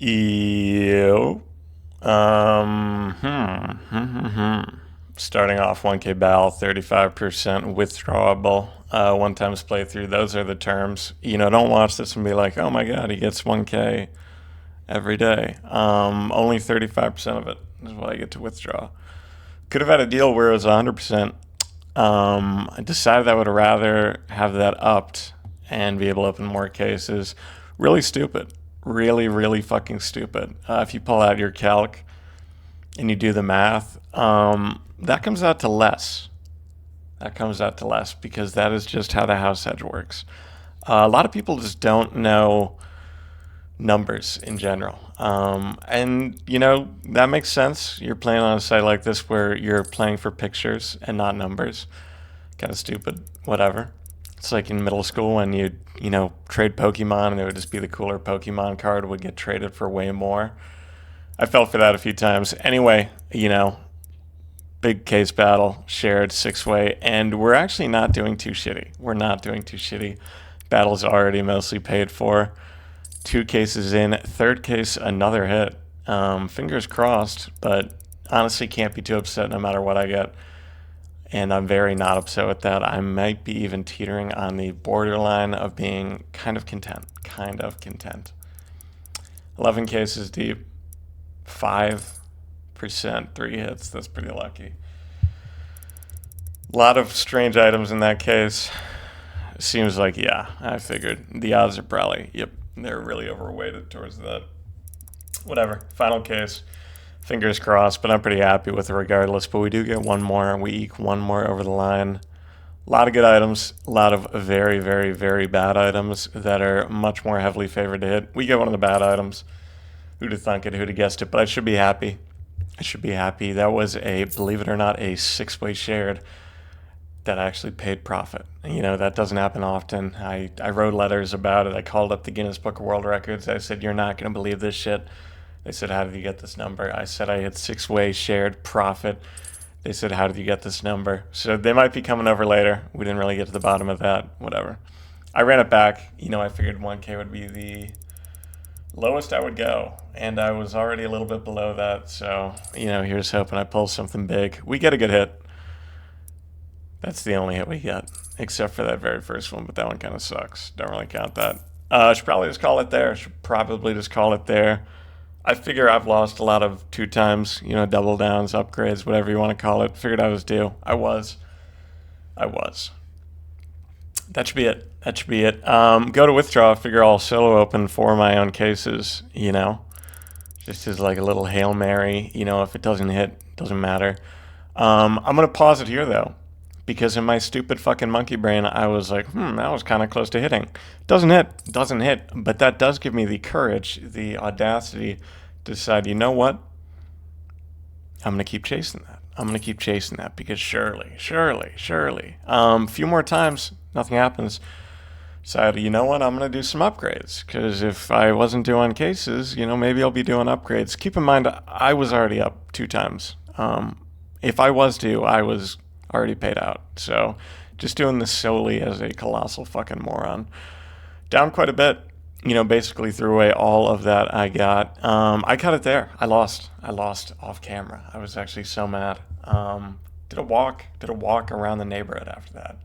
Yo. Starting off 1K battle, 35% withdrawable, one times playthrough. Those are the terms. Don't watch this and be like, oh my god, he gets 1K every day. Only 35% of it is what I get to withdraw. Could have had a deal where it was 100%. I decided I would rather have that upped and be able to open more cases. Really stupid. Really, really fucking stupid. If you pull out your calc and you do the math, that comes out to less. That comes out to less because that is just how the house hedge works. A lot of people just don't know numbers in general. And that makes sense. You're playing on a site like this where you're playing for pictures and not numbers. Kind of stupid. Whatever. It's like in middle school when you trade Pokemon and it would just be the cooler Pokemon card would get traded for way more. I fell for that a few times. Anyway, big case battle, shared 6-way, and we're actually not doing too shitty. We're not doing too shitty. Battle's already mostly paid for. 2 cases in, third case, another hit. Fingers crossed, but honestly can't be too upset no matter what I get. And I'm very not upset with that. I might be even teetering on the borderline of being kind of content. 11 cases deep, 5%, 3 hits. That's pretty lucky. A lot of strange items in that case. Seems like, yeah, I figured. The odds are probably, yep, they're really overweighted towards that. Whatever. Final case. Fingers crossed, but I'm pretty happy with it regardless. But we do get one more. We eke one more over the line. A lot of good items. A lot of very, very, very bad items that are much more heavily favored to hit. We get one of the bad items. Who'd have thunk it? Who'd have guessed it? But I should be happy. I should be happy. That was believe it or not, a 6-way shared that actually paid profit. That doesn't happen often. I wrote letters about it. I called up the Guinness Book of World Records. I said, you're not going to believe this shit. They said, how did you get this number? I said, I had 6-way shared profit. They said, how did you get this number? So they might be coming over later. We didn't really get to the bottom of that. Whatever. I ran it back. I figured 1K would be the lowest I would go. And I was already a little bit below that. So, here's hoping I pull something big. We get a good hit. That's the only hit we get, except for that very first one, but that one kind of sucks. Don't really count that. Should probably just call it there. I figure I've lost a lot of 2 times, double downs, upgrades, whatever you want to call it. Figured I was due. I was. That should be it. Go to withdraw. Figure I'll solo open 4 my own cases, just as like a little Hail Mary. If it doesn't hit, doesn't matter. I'm going to pause it here, though. Because in my stupid fucking monkey brain, I was like, that was kind of close to hitting. Doesn't hit. But that does give me the courage, the audacity to decide, you know what? I'm going to keep chasing that. Because surely. Few more times, nothing happens. Decided, you know what? I'm going to do some upgrades. Because if I wasn't doing cases, maybe I'll be doing upgrades. Keep in mind, I was already up 2 times. If I was due, I was already paid out. So just doing this solely as a colossal fucking moron. Down quite a bit. Basically threw away all of that I got. I cut it there. I lost off camera. I was actually so mad. Did a walk around the neighborhood after that.